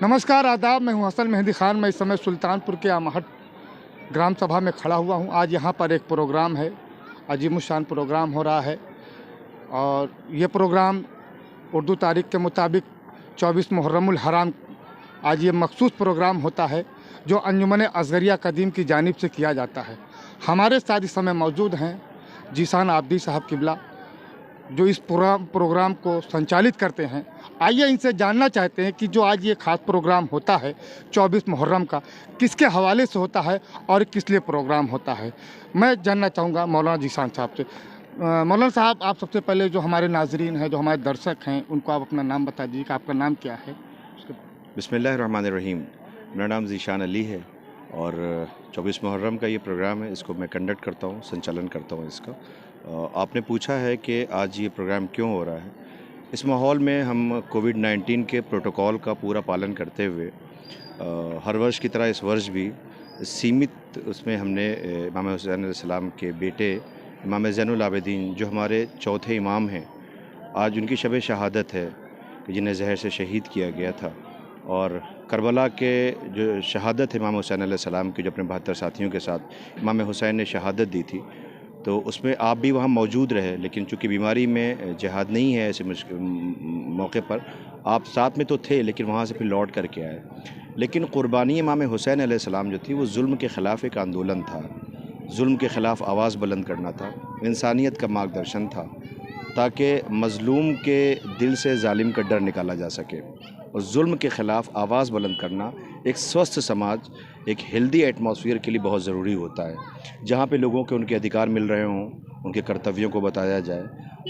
नमस्कार, आदाब। मैं हूं हसन मेहंदी खान। मैं इस समय सुल्तानपुर के आमहट ग्राम सभा में खड़ा हुआ हूं। आज यहां पर एक प्रोग्राम है, अजीमुशान प्रोग्राम हो रहा है और ये प्रोग्राम उर्दू तारीख के मुताबिक 24 मुहर्रमुल हराम आज ये मखसूस प्रोग्राम होता है जो अंजुमन असगरिया कदीम की जानिब से किया जाता है। हमारे साथ इस समय मौजूद हैं जीशान आबदी साहब किबला, जो इस प्रोग्राम को संचालित करते हैं। आइए इनसे जानना चाहते हैं कि जो आज ये खास प्रोग्राम होता है 24 मुहर्रम का, किसके हवाले से होता है और किस लिए प्रोग्राम होता है। मैं जानना चाहूँगा मौलाना जीशान साहब से। मौलाना साहब, आप सबसे पहले जो हमारे नाजरीन हैं, जो हमारे दर्शक हैं, उनको आप अपना नाम बता दीजिए कि आपका नाम क्या है। बिस्मिल्लाहिर्रहमानिर्रहीम। मेरा नाम ज़ीशान अली है और 24 मुहर्रम का ये प्रोग्राम है, इसको मैं कंडक्ट करता हूँ, संचालन करता हूँ इसका। आपने पूछा है कि आज ये प्रोग्राम क्यों हो रहा है। इस माहौल में हम कोविड-19 के प्रोटोकॉल का पूरा पालन करते हुए हर वर्ष की तरह इस वर्ष भी सीमित उसमें हमने इमाम हुसैन अलैहिस्सलाम के बेटे इमाम ज़ैनुल आबिदीन, जो हमारे चौथे इमाम हैं, आज उनकी शब शहादत है कि जिन्हें जहर से शहीद किया गया था। और करबला के जो शहादत है इमाम हुसैन अलैहिस्सलाम की, जो अपने 72 साथियों के साथ इमाम हुसैन ने शहादत दी थी, तो उसमें आप भी वहाँ मौजूद रहे। लेकिन चूँकि बीमारी में जिहाद नहीं है, ऐसे मौके पर आप साथ में तो थे, लेकिन वहाँ से फिर लौट करके आए। लेकिन क़ुरबानी इमाम हुसैन अलैहिस्सलाम जो थी, वो जुल्म के ख़िलाफ़ एक आंदोलन था। जुल्म के ख़िलाफ़ आवाज़ बुलंद करना था, इंसानियत का मार्गदर्शन था, ताकि मज़लूम के दिल से ज़ालिम का डर निकाला जा सके। और जुल्म के ख़िलाफ़ आवाज़ बुलंद करना एक स्वस्थ समाज, एक हेल्दी एटमॉस्फेयर के लिए बहुत ज़रूरी होता है, जहाँ पे लोगों के उनके अधिकार मिल रहे हों, उनके कर्तव्यों को बताया जाए,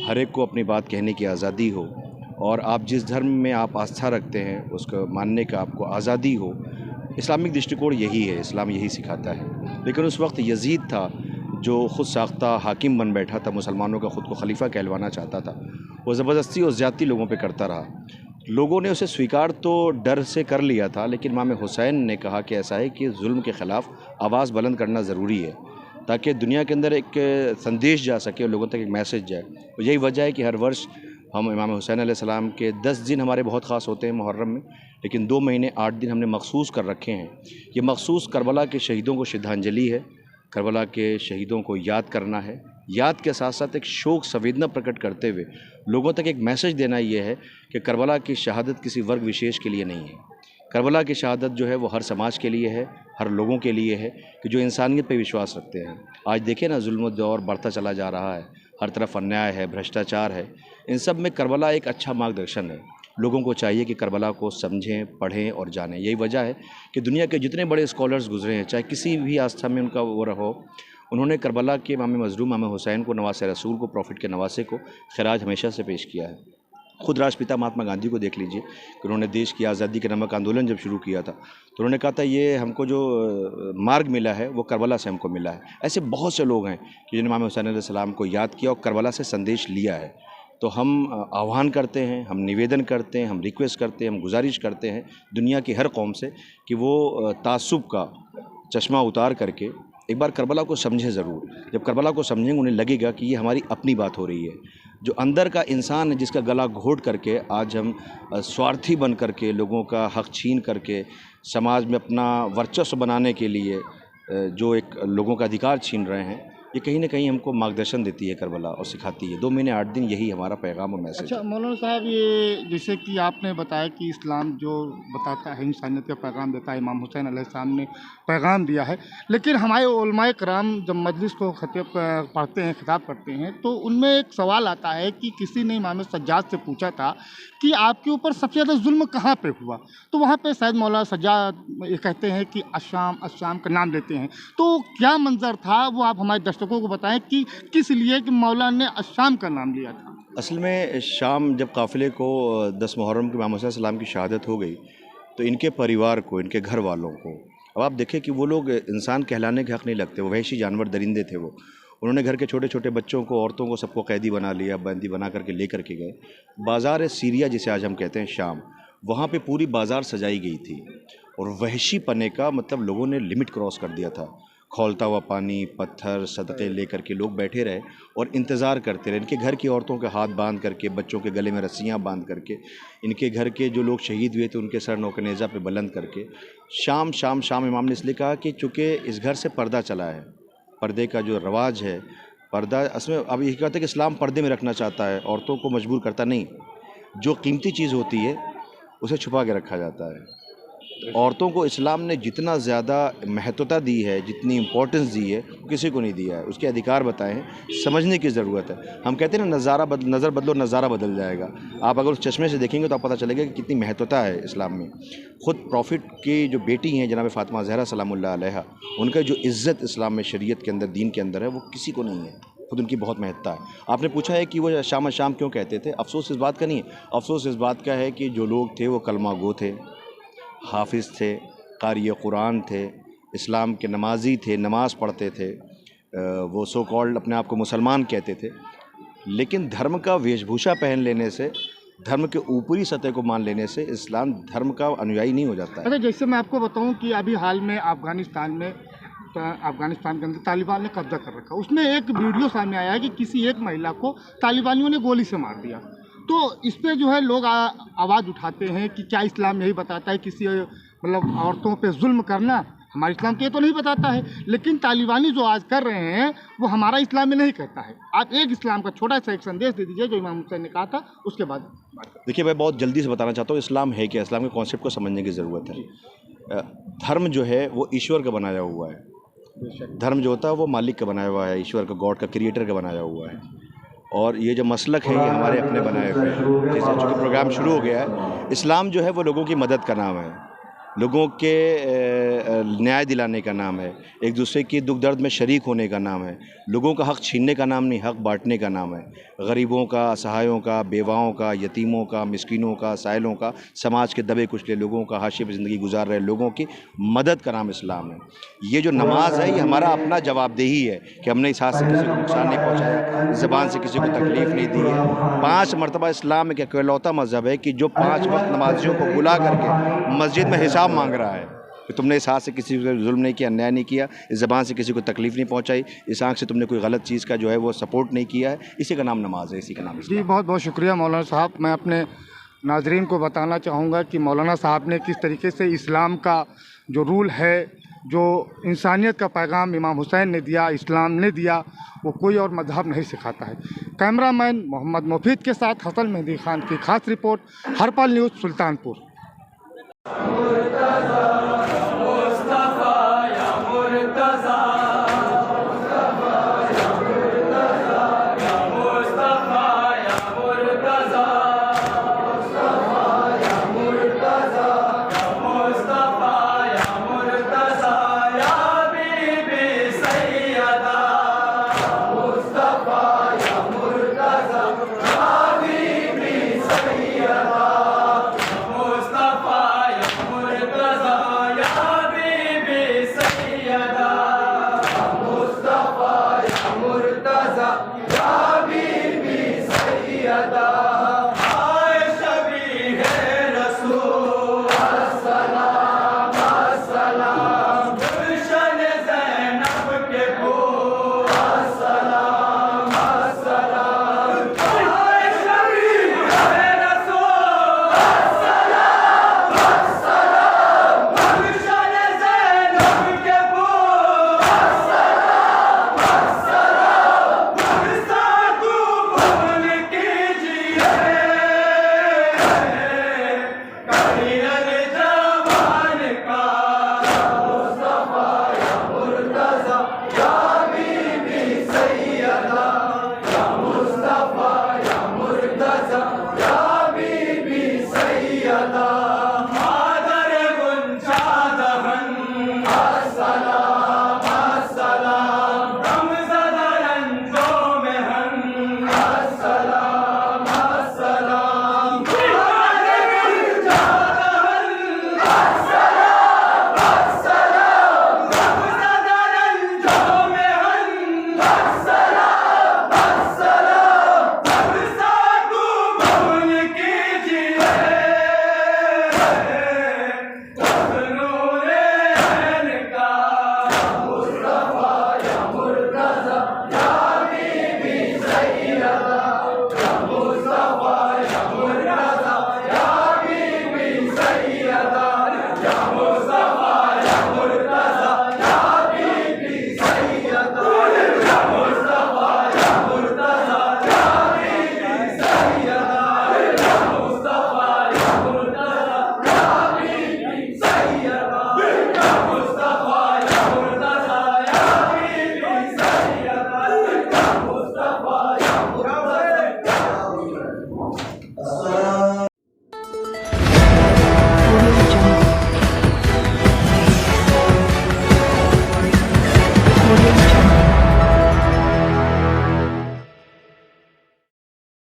हर एक को अपनी बात कहने की आज़ादी हो, और आप जिस धर्म में आप आस्था रखते हैं उसको मानने का आपको आज़ादी हो। इस्लामिक दृष्टिकोण यही है, इस्लाम यही सिखाता है। लेकिन उस वक्त यजीद था जो ख़ुद साख्ता हाकिम बन बैठा था, मुसलमानों का ख़ुद को खलीफा कहलवाना चाहता था। वो ज़बरदस्ती और ज़्यादती लोगों पे करता रहा। लोगों ने उसे स्वीकार तो डर से कर लिया था, लेकिन इमाम हुसैन ने कहा कि ऐसा है कि जुल्म के ख़िलाफ़ आवाज़ बुलंद करना ज़रूरी है, ताकि दुनिया के अंदर एक संदेश जा सके और लोगों तक एक मैसेज जाए। और यही वजह है कि हर वर्ष हम इमाम हुसैन अलैहिस्सलाम के 10 दिन हमारे बहुत ख़ास होते हैं मुहर्रम में, लेकिन 2 महीने 8 दिन हमने मखसूस कर रखे हैं। ये मखसूस करबला के शहीदों को श्रद्धांजलि है, करबला के शहीदों को याद करना है। याद के साथ साथ एक शोक संवेदना प्रकट करते हुए लोगों तक एक मैसेज देना ये है कि करबला की शहादत किसी वर्ग विशेष के लिए नहीं है। करबला की शहादत जो है वो हर समाज के लिए है, हर लोगों के लिए है कि जो इंसानियत पे विश्वास रखते हैं। आज देखें ना, जुल्म दौर बढ़ता चला जा रहा है, हर तरफ अन्याय है, भ्रष्टाचार है। इन सब में करबला एक अच्छा मार्गदर्शन है। लोगों को चाहिए कि करबला को समझें, पढ़ें और जानें। यही वजह है कि दुनिया के जितने बड़े स्कॉलर्स गुजरे हैं, चाहे किसी भी आस्था में उनका वो रहो, उन्होंने करबला के इमाम मज़लूम इमाम हुसैन को, नवासे रसूल को, प्रॉफिट के नवासे को खिराज हमेशा से पेश किया है। खुद राष्ट्रपिता महात्मा गांधी को देख लीजिए कि उन्होंने देश की आज़ादी के नमक आंदोलन जब शुरू किया था, तो उन्होंने कहा था ये हमको जो मार्ग मिला है वो करबला से हमको मिला है। ऐसे बहुत से लोग हैं कि जिन्होंने इमाम हुसैन अलैहिस्सलाम को याद किया और करबला से संदेश लिया है। तो हम आह्वान करते हैं, हम निवेदन करते हैं, हम रिक्वेस्ट करते हैं, हम गुजारिश करते हैं दुनिया की हर कौम से कि वो तासुब का चश्मा उतार करके एक बार करबला को समझे ज़रूर। जब करबला को समझेंगे, उन्हें लगेगा कि ये हमारी अपनी बात हो रही है। जो अंदर का इंसान है, जिसका गला घोट करके आज हम स्वार्थी बन करके लोगों का हक छीन करके समाज में अपना वर्चस्व बनाने के लिए जो एक लोगों का अधिकार छीन रहे हैं, ये कहीं ना कहीं हमको मार्गदर्शन देती है करबला और सिखाती है। 2 महीने 8 दिन यही हमारा पैगाम और मैसेज। अच्छा मौलाना साहब, ये जैसे कि आपने बताया कि इस्लाम जो बताता है इंसानियत का पैगाम देता है, इमाम हुसैन अलैहिस्सलाम ने पैगाम दिया है। लेकिन हमारे उलमाए कराम जब मजलिस को खतीब पढ़ते हैं, खिताब करते हैं, तो उनमें एक सवाल आता है कि किसी ने इमाम सज्जाद से पूछा था कि आपके ऊपर सबसे ज़्यादा जुल्म कहाँ पे हुआ। तो वहाँ पे शायद मौलाना सज्जाद ये कहते हैं कि अश्शाम का नाम लेते हैं। तो क्या मंजर था, वो आप हमारे दर्शकों को बताएं कि किस लिए कि मौलाना ने अश्शाम का नाम लिया था। असल में शाम जब काफ़िले को 10 मुहर्रम को इमाम हुसैन सलाम की शहादत हो गई, तो इनके परिवार को, इनके घर वालों को, अब आप देखें कि वो लोग इंसान कहलाने के हक़ नहीं लगते, वो वहशी जानवर दरिंदे थे। वो उन्होंने घर के छोटे छोटे बच्चों को, औरतों को, सबको कैदी बना लिया, बंदी बना करके ले करके गए। बाज़ार सीरिया जिसे आज हम कहते हैं शाम, वहाँ पे पूरी बाज़ार सजाई गई थी और वहशी पने का मतलब लोगों ने लिमिट क्रॉस कर दिया था। खौलता हुआ पानी, पत्थर, सदक़े लेकर के लोग बैठे रहे और इंतज़ार करते रहे। इनके घर की औरतों के हाथ बांध करके, बच्चों के गले में रस्सियाँ बांध करके, इनके घर के जो लोग शहीद हुए थे उनके सर नौकनेज़ा पे बुलंद करके शाम शाम शाम इमाम ने इसलिए कहा कि चूँकि इस घर से पर्दा चला है, पर्दे का जो रवाज है, पर्दा असल में अब ये कहते हैं कि इस्लाम पर्दे में रखना चाहता है, औरतों को मजबूर करता नहीं। जो कीमती चीज़ होती है उसे छुपा के रखा जाता है। औरतों को इस्लाम ने जितना ज़्यादा महत्वता दी है, जितनी इम्पोर्टेंस दी है, किसी को नहीं दिया है। उसके अधिकार बताए हैं, समझने की ज़रूरत है। हम कहते हैं ना, नज़र बदलो नज़ारा बदल जाएगा। आप अगर उस चश्मे से देखेंगे तो आप पता चलेगा कि कितनी महत्वता है इस्लाम में। ख़ुद प्रॉफिट की जो बेटी हैं जनाब फ़ातिमा ज़हरा सलामुल्लाह अलैहा, उनका जो इज़्ज़त इस्लाम में, शरीयत के अंदर, दीन के अंदर है, वो किसी को नहीं है। खुद उनकी बहुत महत्ता है। आपने पूछा है कि वो शाम शाम क्यों कहते थे। अफसोस इस बात का नहीं है, अफसोस इस बात का है कि जो लोग थे वो कलमा गो थे, हाफिज़ थे, कारी कुरान थे, इस्लाम के नमाजी थे, नमाज़ पढ़ते थे, वो सो कॉल्ड अपने आप को मुसलमान कहते थे, लेकिन धर्म का वेशभूषा पहन लेने से, धर्म के ऊपरी सतह को मान लेने से इस्लाम धर्म का अनुयायी नहीं हो जाता है। अच्छा, जैसे मैं आपको बताऊं कि अभी हाल में अफ़गानिस्तान के अंदर तालिबान ने कब्जा कर रखा। उसमें एक वीडियो सामने आया है कि किसी एक महिला को तालिबानियों ने गोली से मार दिया। तो इस पे जो है लोग आवाज़ उठाते हैं कि क्या इस्लाम यही बताता है किसी मतलब औरतों पे जुल्म करना? हमारा इस्लाम तो ये तो नहीं बताता है, लेकिन तालिबानी जो आज कर रहे हैं वो हमारा इस्लाम में नहीं कहता है। आप एक इस्लाम का छोटा सा एक संदेश दे दीजिए जो इमाम हुसैन ने कहा था, उसके बाद देखिए, मैं बहुत जल्दी से बताना चाहता हूँ इस्लाम है क्या, इस्लाम के कॉन्सेप्ट को समझने की ज़रूरत है। धर्म जो है वो ईश्वर का बनाया हुआ है। धर्म जो होता है वो मालिक का बनाया हुआ है, ईश्वर का, गॉड का, क्रिएटर का बनाया हुआ है। और ये जो मसलक है ये हमारे अपने बनाए हुए हैं। जैसे चूँकि प्रोग्राम शुरू हो गया है, इस्लाम जो है वो लोगों की मदद का नाम है, लोगों के न्याय दिलाने का नाम है, एक दूसरे की दुख दर्द में शरीक होने का नाम है, लोगों का हक़ छीनने का नाम नहीं, हक़ बांटने का नाम है। गरीबों का, असहायों का, बेवाओं का, यतीमों का, मिस्कीनों का, साइलों का, समाज के दबे कुचले लोगों का, हाशिए पे ज़िंदगी गुजार रहे लोगों की मदद का नाम इस्लाम है। ये जो नमाज है ये हमारा अपना जवाबदेही है कि हमने इस हाथ से किसी को नुकसान नहीं पहुँचाया, ज़बान से किसी को तकलीफ़ नहीं दी है। 5 मरतबा इस्लाम एक इकलौता मज़हब है कि जो 5 वक्त नमाजियों को बुला करके मस्जिद में हिसाब मांग रहा है कि तुमने इस हाथ से किसी को जुल्म नहीं किया, अन्याय नहीं किया, इस ज़बान से किसी को तकलीफ़ नहीं पहुंचाई, इस आँख से तुमने कोई गलत चीज़ का जो है वो सपोर्ट नहीं किया है। इसी का नाम नमाज है, इसी का नाम इस्लाम। जी, बहुत बहुत शुक्रिया मौलाना साहब। मैं अपने नाजरीन को बताना चाहूँगा कि मौलाना साहब ने किस तरीके से इस्लाम का जो रूल है, जो इंसानियत का पैगाम इमाम हुसैन ने दिया, इस्लाम ने दिया, वो कोई और मजहब नहीं सिखाता है। कैमरामैन मोहम्मद मुफीद के साथ हसन मेहदी खान की खास रिपोर्ट, हरपल न्यूज़, सुल्तानपुर।